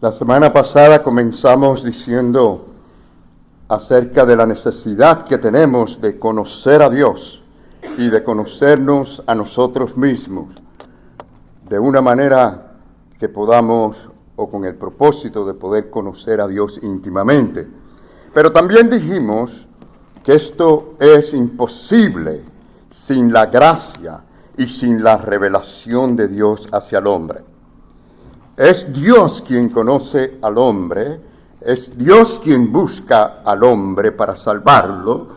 La semana pasada comenzamos diciendo acerca de la necesidad que tenemos de conocer a Dios y de conocernos a nosotros mismos de una manera que podamos, o con el propósito de poder conocer a Dios íntimamente. Pero también dijimos que esto es imposible sin la gracia y sin la revelación de Dios hacia el hombre. Es Dios quien conoce al hombre, es Dios quien busca al hombre para salvarlo,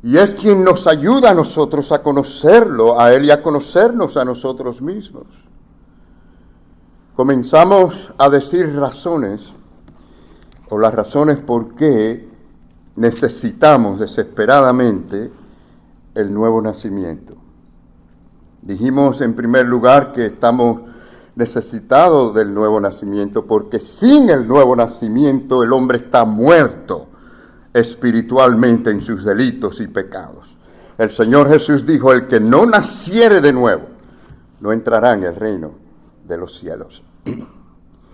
y es quien nos ayuda a nosotros a conocerlo, a Él y a conocernos a nosotros mismos. Comenzamos a decir razones, o las razones por qué necesitamos desesperadamente el nuevo nacimiento. Dijimos en primer lugar que estamos necesitados del nuevo nacimiento, porque sin el nuevo nacimiento el hombre está muerto espiritualmente en sus delitos y pecados. El Señor Jesús dijo: el que no naciere de nuevo no entrará en el reino de los cielos.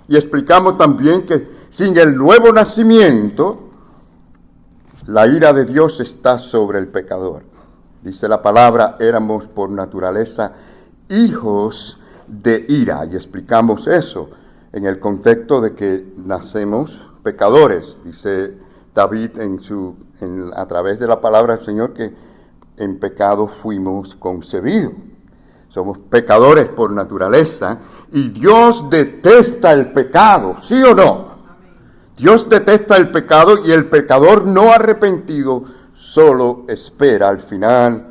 Y explicamos también que sin el nuevo nacimiento la ira de Dios está sobre el pecador. Dice la palabra: éramos por naturaleza hijos de ira, y explicamos eso en el contexto de que nacemos pecadores. Dice David a través de la palabra del Señor que en pecado fuimos concebidos. Somos pecadores por naturaleza, y Dios detesta el pecado, ¿sí o no? Dios detesta el pecado, y el pecador no arrepentido solo espera al final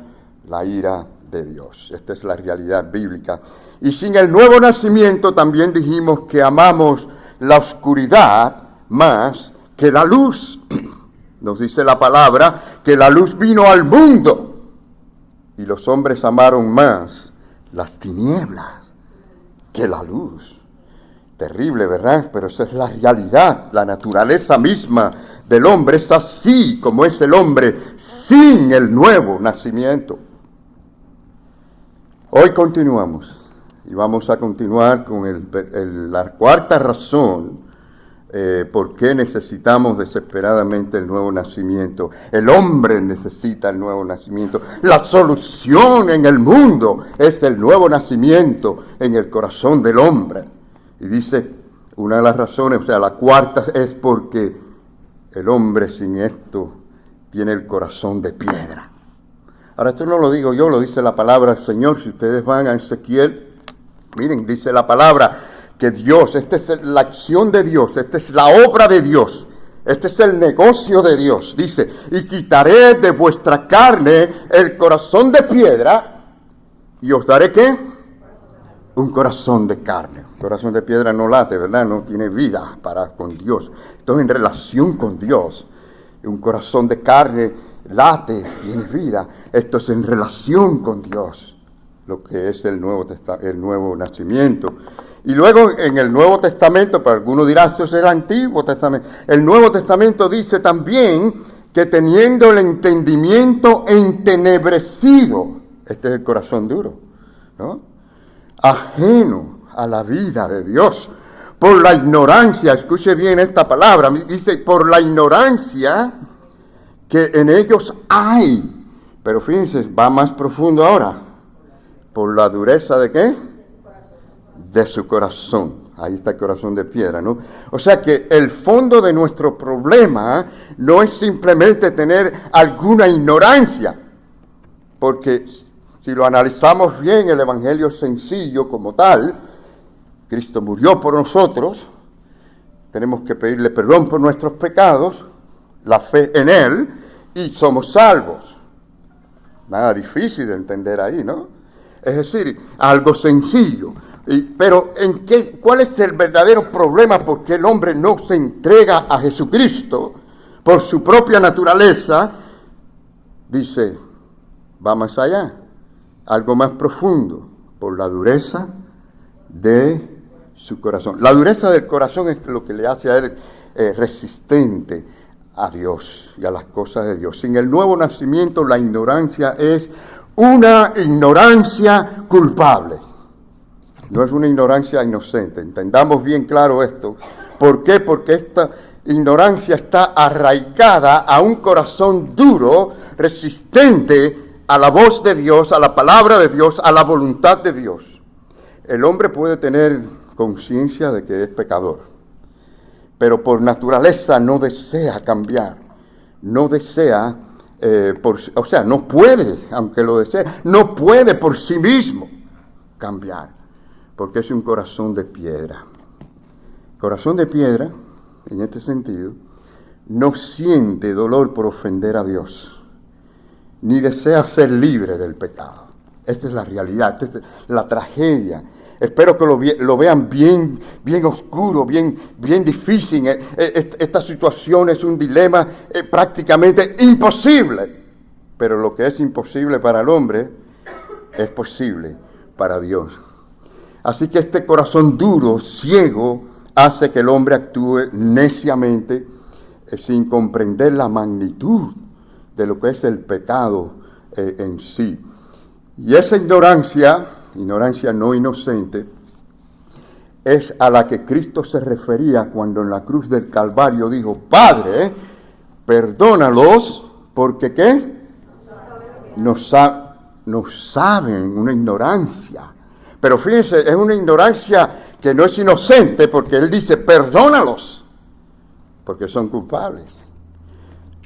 la ira de Dios. Esta es la realidad bíblica. Y sin el nuevo nacimiento también dijimos que amamos la oscuridad más que la luz. Nos dice la palabra que la luz vino al mundo y los hombres amaron más las tinieblas que la luz. Terrible, ¿verdad? Pero esa es la realidad. La naturaleza misma del hombre es así como es el hombre sin el nuevo nacimiento. Hoy continuamos. Y vamos a continuar con la cuarta razón por qué necesitamos desesperadamente el nuevo nacimiento. El hombre necesita el nuevo nacimiento. La solución en el mundo es el nuevo nacimiento en el corazón del hombre. Y dice, una de las razones, la cuarta es porque el hombre sin esto tiene el corazón de piedra. Ahora, esto no lo digo yo, lo dice la palabra del Señor. Si ustedes van a Ezequiel, miren, dice la palabra que Dios, esta es la acción de Dios, esta es la obra de Dios, este es el negocio de Dios. Dice: y quitaré de vuestra carne el corazón de piedra, y os daré ¿qué? Un corazón de carne. Un corazón de piedra no late, ¿verdad? No tiene vida con Dios. Esto es en relación con Dios. Un corazón de carne late, tiene vida. Esto es en relación con Dios, lo que es el nuevo nacimiento. Y luego en el Nuevo Testamento, para algunos dirán, esto es el Antiguo Testamento. El Nuevo Testamento dice también que teniendo el entendimiento entenebrecido, este es el corazón duro, ¿no? Ajeno a la vida de Dios, por la ignorancia, escuche bien esta palabra, dice por la ignorancia que en ellos hay, pero fíjense, va más profundo ahora, por la dureza ¿de qué? De su corazón. Ahí está el corazón de piedra, ¿no? O sea que el fondo de nuestro problema no es simplemente tener alguna ignorancia, porque si lo analizamos bien, el evangelio es sencillo como tal. Cristo murió por nosotros, tenemos que pedirle perdón por nuestros pecados, la fe en Él, y somos salvos. Nada difícil de entender ahí, ¿no? Es decir, algo sencillo. Pero ¿cuál es el verdadero problema? Porque el hombre no se entrega a Jesucristo por su propia naturaleza. Dice, va más allá, algo más profundo, por la dureza de su corazón. La dureza del corazón es lo que le hace a él resistente a Dios y a las cosas de Dios. Sin el nuevo nacimiento, la ignorancia es una ignorancia culpable. No es una ignorancia inocente. Entendamos bien claro esto, ¿Por qué? Porque esta ignorancia está arraigada a un corazón duro, resistente a la voz de Dios, a la palabra de Dios, a la voluntad de Dios. El hombre puede tener conciencia de que es pecador, pero por naturaleza no desea cambiar, no desea, no puede, aunque lo desee, no puede por sí mismo cambiar, porque es un corazón de piedra. Corazón de piedra, en este sentido, no siente dolor por ofender a Dios, ni desea ser libre del pecado. Esta es la realidad, esta es la tragedia. Espero que lo vean bien oscuro, bien difícil. Esta situación es un dilema prácticamente imposible. Pero lo que es imposible para el hombre es posible para Dios. Así que este corazón duro, ciego, hace que el hombre actúe neciamente sin comprender la magnitud de lo que es el pecado en sí. Y esa ignorancia no inocente, es a la que Cristo se refería cuando en la cruz del Calvario dijo: Padre, perdónalos, porque ¿qué? No saben, una ignorancia. Pero fíjense, es una ignorancia que no es inocente, porque Él dice: perdónalos, porque son culpables.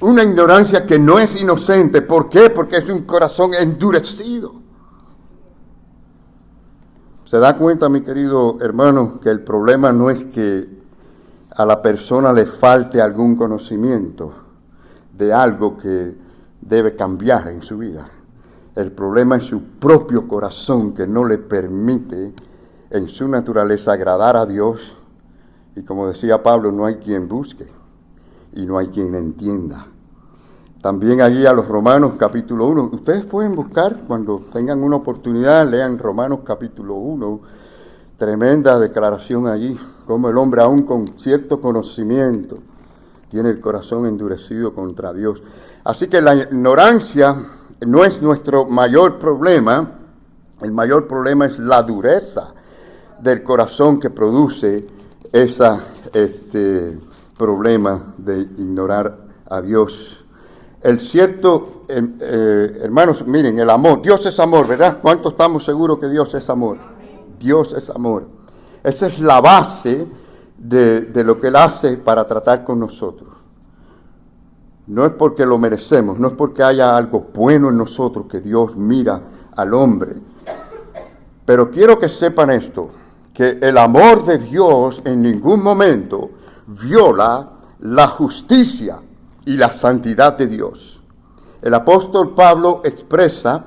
Una ignorancia que no es inocente, ¿por qué? Porque es un corazón endurecido. ¿Se da cuenta, mi querido hermano, que el problema no es que a la persona le falte algún conocimiento de algo que debe cambiar en su vida? El problema es su propio corazón, que no le permite en su naturaleza agradar a Dios. Y como decía Pablo, no hay quien busque y no hay quien entienda. También allí a los Romanos capítulo 1. Ustedes pueden buscar cuando tengan una oportunidad, lean Romanos capítulo 1. Tremenda declaración allí, como el hombre aún con cierto conocimiento tiene el corazón endurecido contra Dios. Así que la ignorancia no es nuestro mayor problema. El mayor problema es la dureza del corazón que produce ese problema de ignorar a Dios. El cierto, hermanos, miren, el amor, Dios es amor, ¿verdad? ¿Cuántos estamos seguros que Dios es amor? Dios es amor. Esa es la base de lo que Él hace para tratar con nosotros. No es porque lo merecemos, no es porque haya algo bueno en nosotros que Dios mira al hombre. Pero quiero que sepan esto, que el amor de Dios en ningún momento viola la justicia y la santidad de Dios. El apóstol Pablo expresa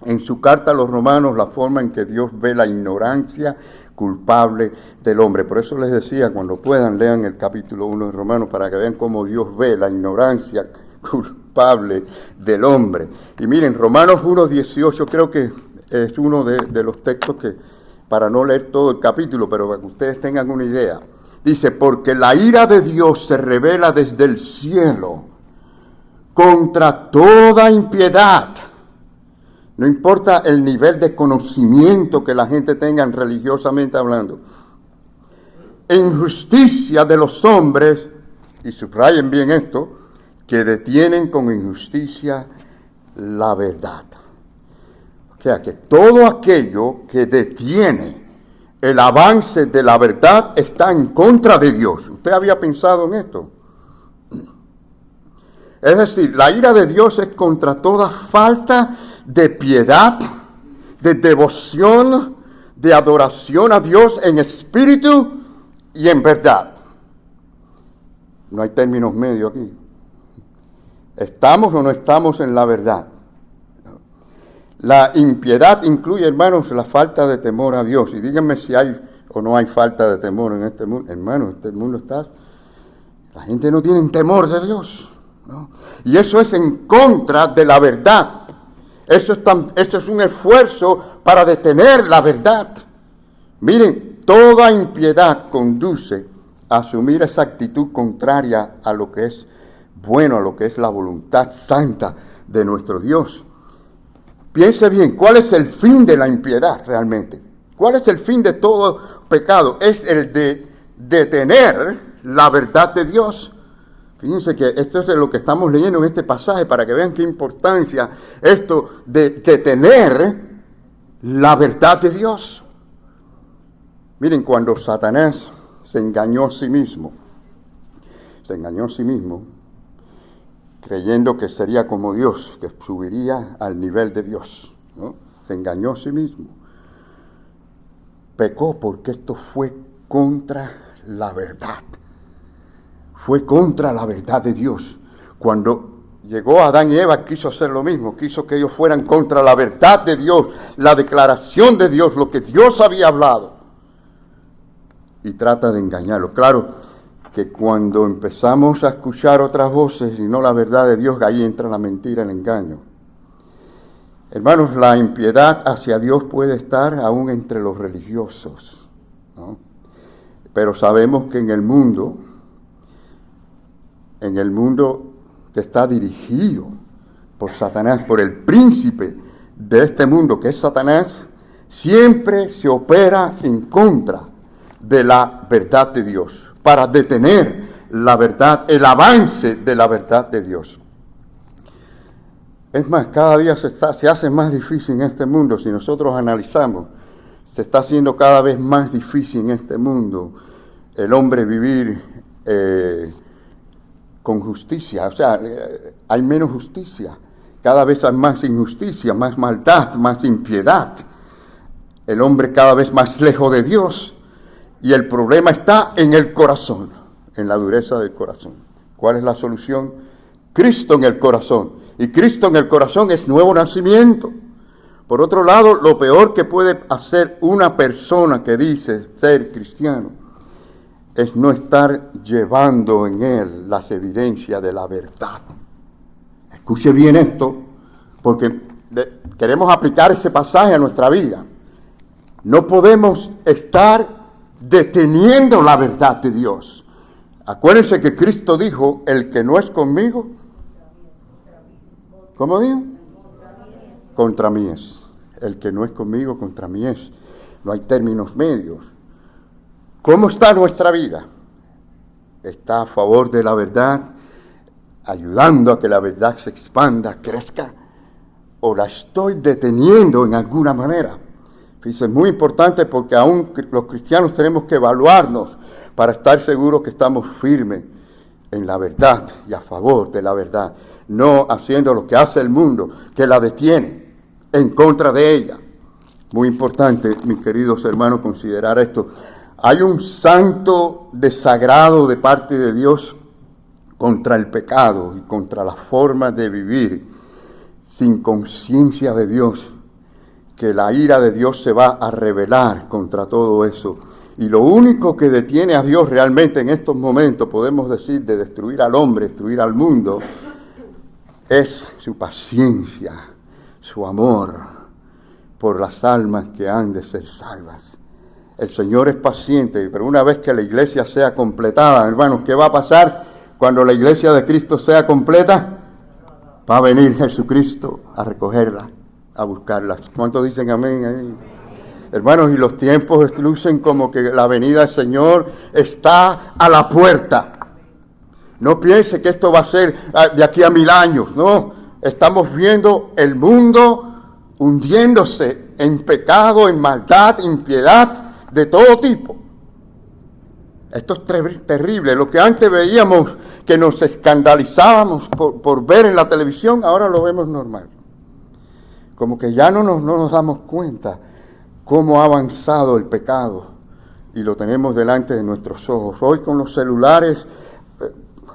en su carta a los romanos la forma en que Dios ve la ignorancia culpable del hombre. Por eso les decía, cuando puedan, lean el capítulo 1 de Romanos para que vean cómo Dios ve la ignorancia culpable del hombre. Y miren, Romanos 1:18 creo que es uno de los textos que, para no leer todo el capítulo, pero para que ustedes tengan una idea, dice: porque la ira de Dios se revela desde el cielo contra toda impiedad. No importa el nivel de conocimiento que la gente tenga religiosamente hablando. Injusticia de los hombres, y subrayen bien esto, que detienen con injusticia la verdad. O sea que todo aquello que detiene el avance de la verdad está en contra de Dios. ¿Usted había pensado en esto? Es decir, la ira de Dios es contra toda falta de piedad, de devoción, de adoración a Dios en espíritu y en verdad. No hay términos medios aquí. ¿Estamos o no estamos en la verdad? La impiedad incluye, hermanos, la falta de temor a Dios. Y díganme si hay o no hay falta de temor en este mundo. Hermanos, este mundo está... La gente no tiene temor de Dios, ¿no? Y eso es en contra de la verdad. Esto es un esfuerzo para detener la verdad. Miren, toda impiedad conduce a asumir esa actitud contraria a lo que es bueno, a lo que es la voluntad santa de nuestro Dios. Piense bien, ¿cuál es el fin de la impiedad realmente? ¿Cuál es el fin de todo pecado? Es el de detener la verdad de Dios. Fíjense que esto es de lo que estamos leyendo en este pasaje para que vean qué importancia esto de detener la verdad de Dios. Miren, cuando Satanás se engañó a sí mismo, creyendo que sería como Dios, que subiría al nivel de Dios, ¿no? Se engañó a sí mismo. Pecó porque esto fue contra la verdad. Fue contra la verdad de Dios. Cuando llegó Adán y Eva, quiso hacer lo mismo. Quiso que ellos fueran contra la verdad de Dios, la declaración de Dios, lo que Dios había hablado. Y trata de engañarlo. Claro que cuando empezamos a escuchar otras voces y no la verdad de Dios, ahí entra la mentira, el engaño. Hermanos, la impiedad hacia Dios puede estar aún entre los religiosos, ¿no? Pero sabemos que en el mundo que está dirigido por Satanás, por el príncipe de este mundo, que es Satanás, siempre se opera en contra de la verdad de Dios, para detener la verdad, el avance de la verdad de Dios. Es más, cada día se hace más difícil en este mundo. Si nosotros analizamos, se está haciendo cada vez más difícil en este mundo el hombre vivir con justicia. O sea, hay menos justicia. Cada vez hay más injusticia, más maldad, más impiedad. El hombre cada vez más lejos de Dios. Y el problema está en el corazón, en la dureza del corazón. ¿Cuál es la solución? Cristo en el corazón. Y Cristo en el corazón es nuevo nacimiento. Por otro lado, lo peor que puede hacer una persona que dice ser cristiano es no estar llevando en él las evidencias de la verdad. Escuche bien esto, porque queremos aplicar ese pasaje a nuestra vida. No podemos estar deteniendo la verdad de Dios. Acuérdense que Cristo dijo, el que no es conmigo, ¿cómo dijo? Contra mí es. El que no es conmigo, contra mí es. No hay términos medios. ¿Cómo está nuestra vida? ¿Está a favor de la verdad, ayudando a que la verdad se expanda, crezca? ¿O la estoy deteniendo en alguna manera? Fíjense, es muy importante porque aún los cristianos tenemos que evaluarnos para estar seguros que estamos firmes en la verdad y a favor de la verdad, no haciendo lo que hace el mundo, que la detiene en contra de ella. Muy importante, mis queridos hermanos, considerar esto. Hay un santo desagrado de parte de Dios contra el pecado y contra la forma de vivir sin conciencia de Dios, que la ira de Dios se va a revelar contra todo eso. Y lo único que detiene a Dios realmente en estos momentos, podemos decir, de destruir al hombre, destruir al mundo, es su paciencia, su amor por las almas que han de ser salvas. El Señor es paciente, pero una vez que la iglesia sea completada, hermanos, ¿qué va a pasar cuando la iglesia de Cristo sea completa? Va a venir Jesucristo a recogerla, a buscarlas. ¿Cuántos dicen amén ahí? Hermanos, y los tiempos lucen como que la venida del Señor está a la puerta. No piense que esto va a ser de aquí a 1000 años, no. Estamos viendo el mundo hundiéndose en pecado, en maldad, impiedad de todo tipo. Esto es terrible. Lo que antes veíamos que nos escandalizábamos por ver en la televisión, ahora lo vemos normal. Como que ya no nos damos cuenta cómo ha avanzado el pecado y lo tenemos delante de nuestros ojos. Hoy con los celulares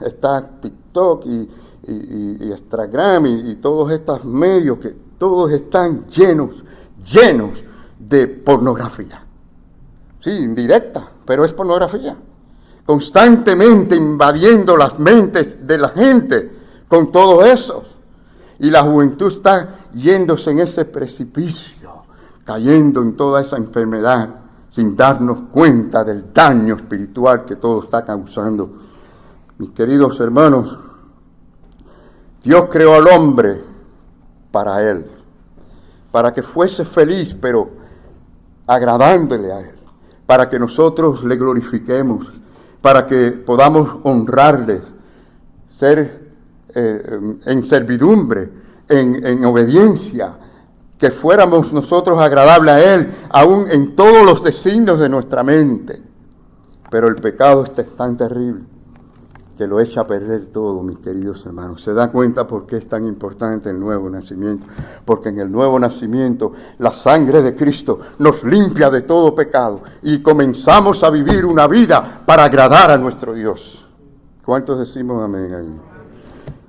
está TikTok y Instagram y todos estos medios que todos están llenos de pornografía. Sí, indirecta, pero es pornografía. Constantemente invadiendo las mentes de la gente con todo eso. Y la juventud está yéndose en ese precipicio, cayendo en toda esa enfermedad, sin darnos cuenta del daño espiritual que todo está causando. Mis queridos hermanos, Dios creó al hombre para él, para que fuese feliz, pero agradándole a él, para que nosotros le glorifiquemos, para que podamos honrarle, ser en servidumbre, en obediencia, que fuéramos nosotros agradables a Él, aún en todos los designios de nuestra mente. Pero el pecado es tan terrible que lo echa a perder todo, mis queridos hermanos. ¿Se da cuenta por qué es tan importante el nuevo nacimiento? Porque en el nuevo nacimiento la sangre de Cristo nos limpia de todo pecado y comenzamos a vivir una vida para agradar a nuestro Dios. ¿Cuántos decimos amén ahí?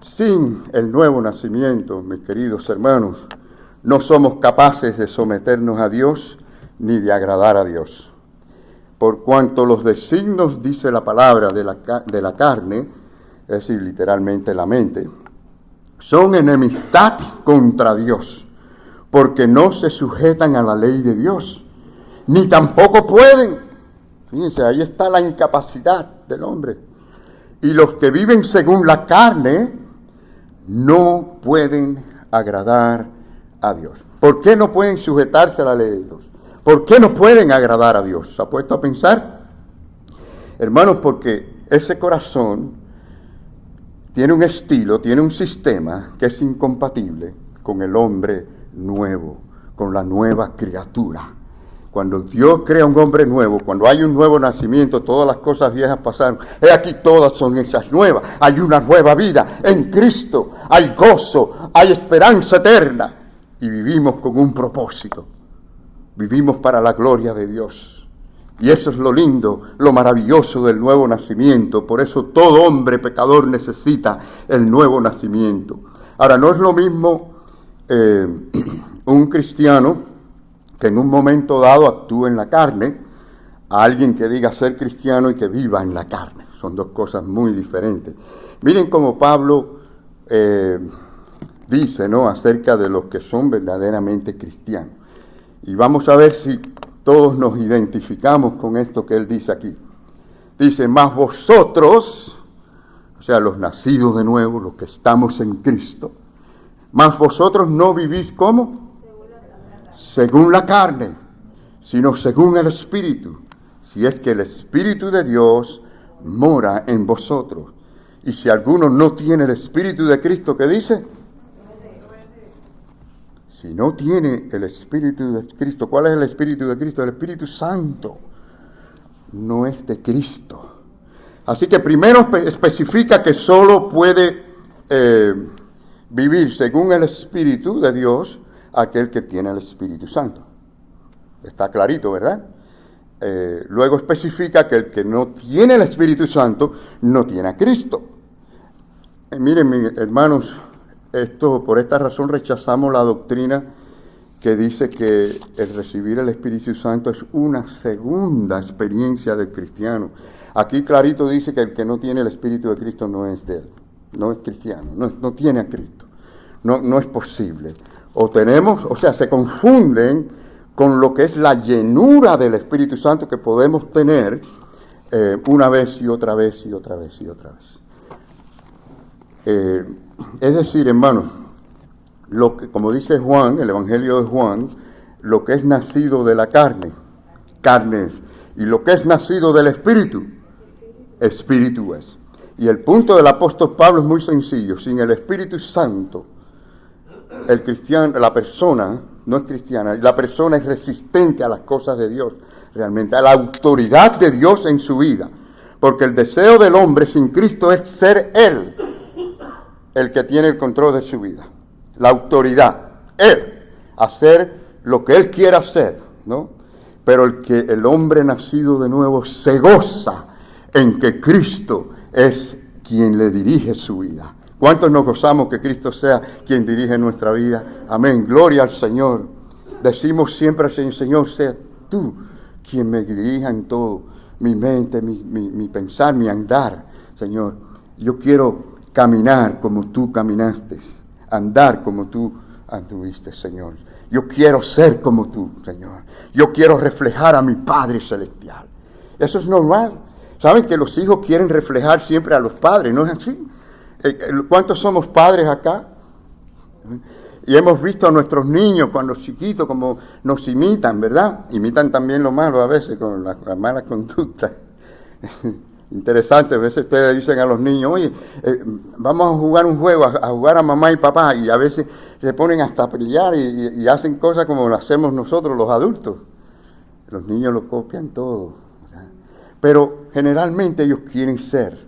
Sin el nuevo nacimiento, mis queridos hermanos, no somos capaces de someternos a Dios ni de agradar a Dios. Por cuanto los designios, dice la palabra, de la carne, es decir, literalmente la mente, son enemistad contra Dios, porque no se sujetan a la ley de Dios, ni tampoco pueden. Fíjense, ahí está la incapacidad del hombre. Y los que viven según la carne no pueden agradar a Dios. ¿Por qué no pueden sujetarse a la ley de Dios? ¿Por qué no pueden agradar a Dios? ¿Se ha puesto a pensar? Hermanos, porque ese corazón tiene un estilo, tiene un sistema que es incompatible con el hombre nuevo, con la nueva criatura. Cuando Dios crea un hombre nuevo, cuando hay un nuevo nacimiento, todas las cosas viejas pasaron. He aquí todas son esas nuevas. Hay una nueva vida en Cristo. Hay gozo, hay esperanza eterna. Y vivimos con un propósito. Vivimos para la gloria de Dios. Y eso es lo lindo, lo maravilloso del nuevo nacimiento. Por eso todo hombre pecador necesita el nuevo nacimiento. Ahora, no es lo mismo un cristiano que en un momento dado actúe en la carne, a alguien que diga ser cristiano y que viva en la carne. Son dos cosas muy diferentes. Miren cómo Pablo dice, ¿no?, acerca de los que son verdaderamente cristianos. Y vamos a ver si todos nos identificamos con esto que él dice aquí. Dice, mas vosotros, o sea, los nacidos de nuevo, los que estamos en Cristo, mas vosotros no vivís ¿cómo? Según la carne, sino según el Espíritu, si es que el Espíritu de Dios mora en vosotros. Y si alguno no tiene el Espíritu de Cristo, ¿qué dice? Si no tiene el Espíritu de Cristo, ¿cuál es el Espíritu de Cristo? El Espíritu Santo no es de Cristo. Así que primero especifica que solo puede vivir según el Espíritu de Dios aquel que tiene el Espíritu Santo. Está clarito, ¿verdad? Luego especifica que el que no tiene el Espíritu Santo no tiene a Cristo. Miren, mis hermanos, por esta razón rechazamos la doctrina que dice que el recibir el Espíritu Santo es una segunda experiencia del cristiano. Aquí clarito dice que el que no tiene el Espíritu de Cristo no es de él, no es cristiano, no tiene a Cristo. No es posible. O sea, se confunden con lo que es la llenura del Espíritu Santo que podemos tener una vez y otra vez y otra vez y otra vez. Es decir, hermanos, como dice Juan, el Evangelio de Juan, lo que es nacido de la carne es, y lo que es nacido del Espíritu, Espíritu es. Y el punto del apóstol Pablo es muy sencillo: sin el Espíritu Santo, el cristiano, la persona no es cristiana, y la persona es resistente a las cosas de Dios, realmente, a la autoridad de Dios en su vida. Porque el deseo del hombre sin Cristo es ser él el que tiene el control de su vida. La autoridad, él, hacer lo que él quiera hacer, ¿no? Pero el hombre nacido de nuevo se goza en que Cristo es quien le dirige su vida. ¿Cuántos nos gozamos que Cristo sea quien dirige nuestra vida? Amén, gloria al Señor. Decimos siempre al Señor: Señor, sea tú quien me dirija en todo, mi mente, mi pensar, mi andar. Señor, yo quiero caminar como tú caminaste, andar como tú anduviste, Señor. Yo quiero ser como tú, Señor. Yo quiero reflejar a mi Padre Celestial. Eso es normal. ¿Saben que los hijos quieren reflejar siempre a los padres? ¿No es así? ¿Cuántos somos padres acá? Y hemos visto a nuestros niños cuando chiquitos como nos imitan, ¿verdad? Imitan también lo malo a veces con la mala conducta. Interesante, a veces ustedes dicen a los niños, oye, vamos a jugar un juego, a jugar a mamá y papá, y a veces se ponen hasta a pelear y hacen cosas como lo hacemos nosotros los adultos. Los niños lo copian todo, ¿verdad? Pero generalmente ellos quieren ser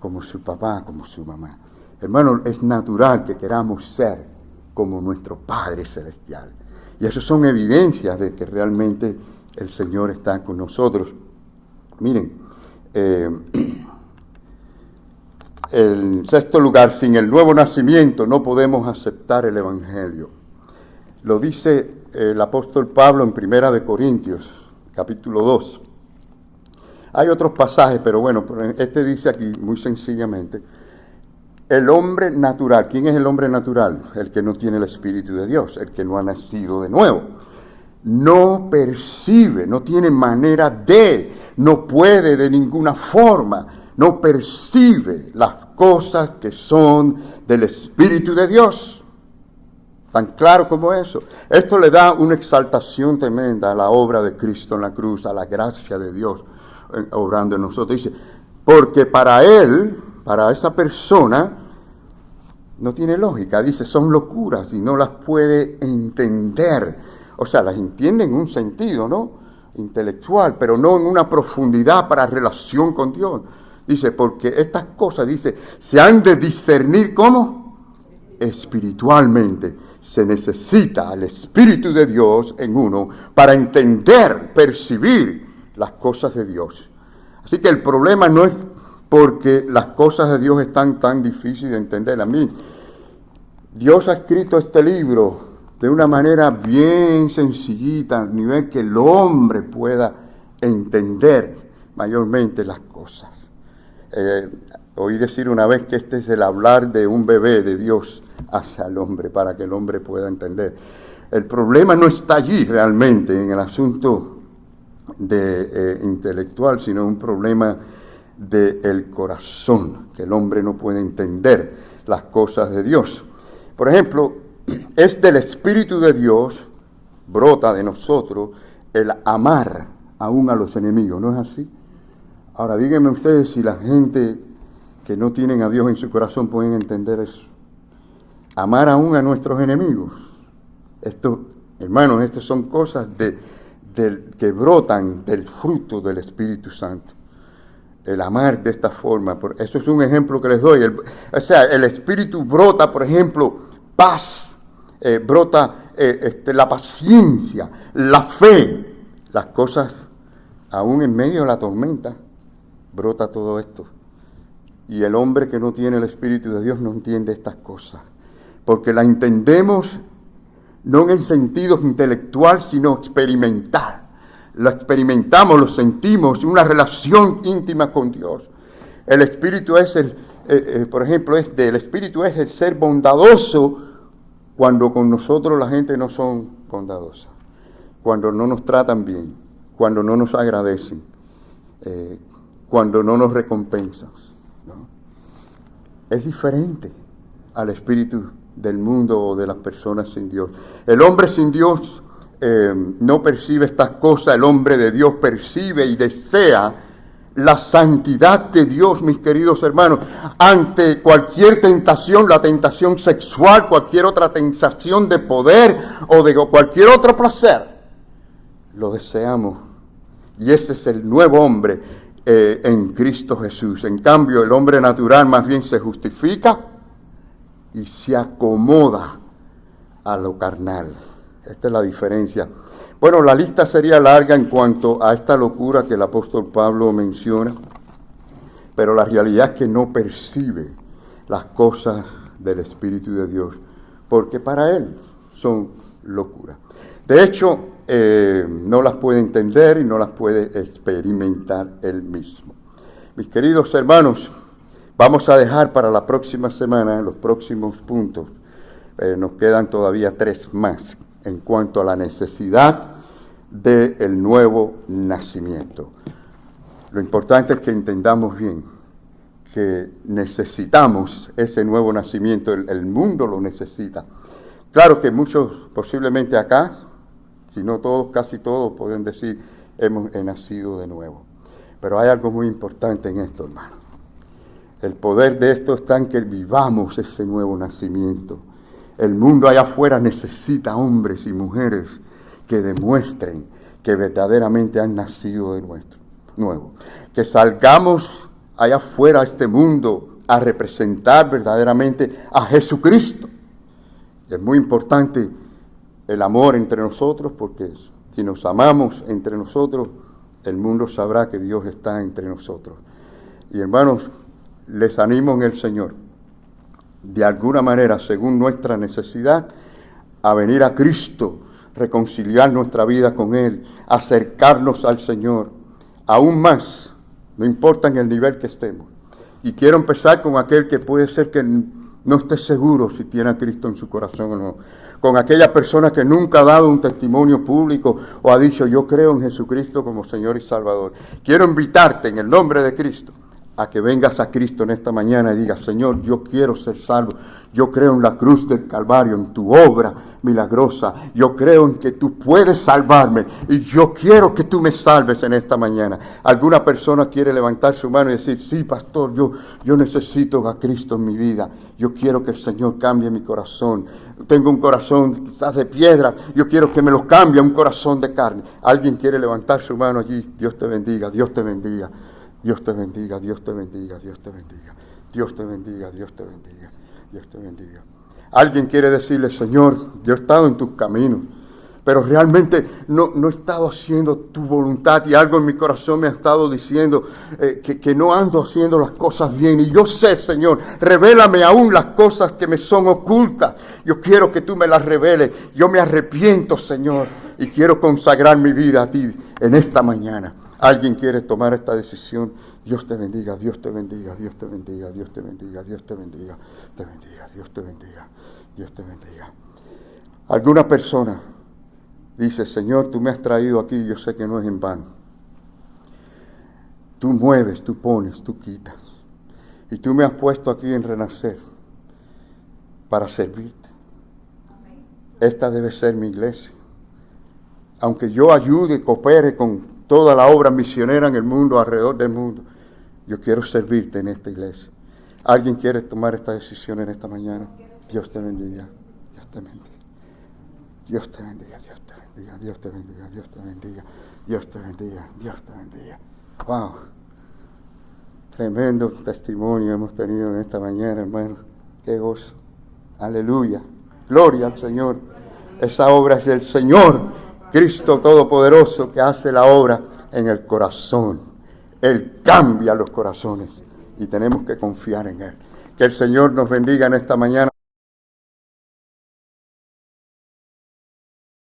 como su papá, como su mamá. Hermano, es natural que queramos ser como nuestro Padre Celestial. Y eso son evidencias de que realmente el Señor está con nosotros. Miren, en sexto lugar, sin el nuevo nacimiento no podemos aceptar el Evangelio. Lo dice el apóstol Pablo en Primera de Corintios, capítulo 2. Hay otros pasajes, pero bueno, este dice aquí muy sencillamente, el hombre natural. ¿Quién es el hombre natural? El que no tiene el Espíritu de Dios, el que no ha nacido de nuevo. No percibe, no tiene manera de, no puede de ninguna forma, no percibe las cosas que son del Espíritu de Dios. Tan claro como eso. Esto le da una exaltación tremenda a la obra de Cristo en la cruz, a la gracia de Dios obrando en nosotros. Dice, porque para él, para esa persona, no tiene lógica. Dice, son locuras y no las puede entender. O sea, las entiende en un sentido, ¿no? Intelectual, pero no en una profundidad para relación con Dios. Dice, porque estas cosas, dice, se han de discernir, ¿cómo? Espiritualmente. Se necesita al Espíritu de Dios en uno para entender, percibir las cosas de Dios. Así que el problema no es porque las cosas de Dios están tan difíciles de entenderlas. Miren, Dios ha escrito este libro de una manera bien sencillita, a nivel que el hombre pueda entender mayormente las cosas. Oí decir una vez que este es el hablar de un bebé de Dios hacia el hombre, para que el hombre pueda entender. El problema no está allí realmente, en el asunto intelectual, sino un problema del corazón, que el hombre no puede entender las cosas de Dios. Por ejemplo, es del Espíritu de Dios, brota de nosotros, el amar aún a los enemigos, ¿no es así? Ahora, díganme ustedes si la gente que no tienen a Dios en su corazón pueden entender eso. Amar aún a nuestros enemigos. Esto, hermanos, estas son cosas que brotan del fruto del Espíritu Santo. El amar de esta forma. Eso es un ejemplo que les doy. El Espíritu brota, por ejemplo, paz. Brota la paciencia, la fe. Las cosas, aún en medio de la tormenta, brota todo esto. Y el hombre que no tiene el Espíritu de Dios no entiende estas cosas. Porque la entendemos no en el sentido intelectual, sino experimental. Lo experimentamos, lo sentimos, una relación íntima con Dios. El Espíritu es por ejemplo, el Espíritu es el ser bondadoso cuando con nosotros la gente no son bondadosas, cuando no nos tratan bien, cuando no nos agradecen, cuando no nos recompensan, ¿no? Es diferente al espíritu del mundo o de las personas sin Dios. El hombre sin Dios no percibe estas cosas. El hombre de Dios percibe y desea la santidad de Dios, mis queridos hermanos. Ante cualquier tentación, la tentación sexual, cualquier otra tentación de poder o de cualquier otro placer, lo deseamos. Y ese es el nuevo hombre en Cristo Jesús. En cambio, el hombre natural más bien se justifica y se acomoda a lo carnal. Esta es la diferencia. Bueno, la lista sería larga en cuanto a esta locura que el apóstol Pablo menciona, pero la realidad es que no percibe las cosas del Espíritu de Dios, porque para él son locuras. De hecho, no las puede entender y no las puede experimentar él mismo. Mis queridos hermanos, vamos a dejar para la próxima semana los próximos puntos. Nos quedan todavía 3 más en cuanto a la necesidad del nuevo nacimiento. Lo importante es que entendamos bien que necesitamos ese nuevo nacimiento. El mundo lo necesita. Claro que muchos, posiblemente acá, si no todos, casi todos, pueden decir, he nacido de nuevo. Pero hay algo muy importante en esto, hermano. El poder de esto está en que vivamos ese nuevo nacimiento. El mundo allá afuera necesita hombres y mujeres que demuestren que verdaderamente han nacido de nuevo. Que salgamos allá afuera a este mundo a representar verdaderamente a Jesucristo. Es muy importante el amor entre nosotros, porque si nos amamos entre nosotros, el mundo sabrá que Dios está entre nosotros. Y hermanos, les animo en el Señor, de alguna manera, según nuestra necesidad, a venir a Cristo, reconciliar nuestra vida con Él, acercarnos al Señor, aún más, no importa en el nivel que estemos. Y quiero empezar con aquel que puede ser que no esté seguro si tiene a Cristo en su corazón o no. Con aquella persona que nunca ha dado un testimonio público o ha dicho, yo creo en Jesucristo como Señor y Salvador. Quiero invitarte en el nombre de Cristo a que vengas a Cristo en esta mañana y digas, Señor, yo quiero ser salvo. Yo creo en la cruz del Calvario, en tu obra milagrosa. Yo creo en que tú puedes salvarme y yo quiero que tú me salves en esta mañana. Alguna persona quiere levantar su mano y decir, sí, pastor, yo necesito a Cristo en mi vida. Yo quiero que el Señor cambie mi corazón. Tengo un corazón quizás de piedra. Yo quiero que me lo cambie a un corazón de carne. Alguien quiere levantar su mano allí. Dios te bendiga, Dios te bendiga. Dios te bendiga, Dios te bendiga, Dios te bendiga. Dios te bendiga, Dios te bendiga. Dios te bendiga. Alguien quiere decirle, Señor, yo he estado en tus caminos, pero realmente no he estado haciendo tu voluntad y algo en mi corazón me ha estado diciendo que no ando haciendo las cosas bien. Y yo sé, Señor, revélame aún las cosas que me son ocultas. Yo quiero que tú me las reveles. Yo me arrepiento, Señor, y quiero consagrar mi vida a ti en esta mañana. Alguien quiere tomar esta decisión. Dios te bendiga, Dios te bendiga, Dios te bendiga, Dios te bendiga, Dios te bendiga, te bendiga, Dios te bendiga, Dios te bendiga. Alguna persona dice, Señor, tú me has traído aquí, yo sé que no es en vano. Tú mueves, tú pones, tú quitas. Y tú me has puesto aquí en Renacer para servirte. Esta debe ser mi iglesia. Aunque yo ayude y coopere con toda la obra misionera en el mundo, alrededor del mundo, yo quiero servirte en esta iglesia. ¿Alguien quiere tomar esta decisión en esta mañana? Dios te bendiga, Dios te bendiga. Dios te bendiga, Dios te bendiga, Dios te bendiga, Dios te bendiga, Dios te bendiga, Dios te bendiga. Wow. Tremendo testimonio hemos tenido en esta mañana, hermano. Qué gozo. Aleluya. Gloria al Señor. Esa obra es del Señor, Cristo Todopoderoso, que hace la obra en el corazón. Él cambia los corazones y tenemos que confiar en Él. Que el Señor nos bendiga en esta mañana.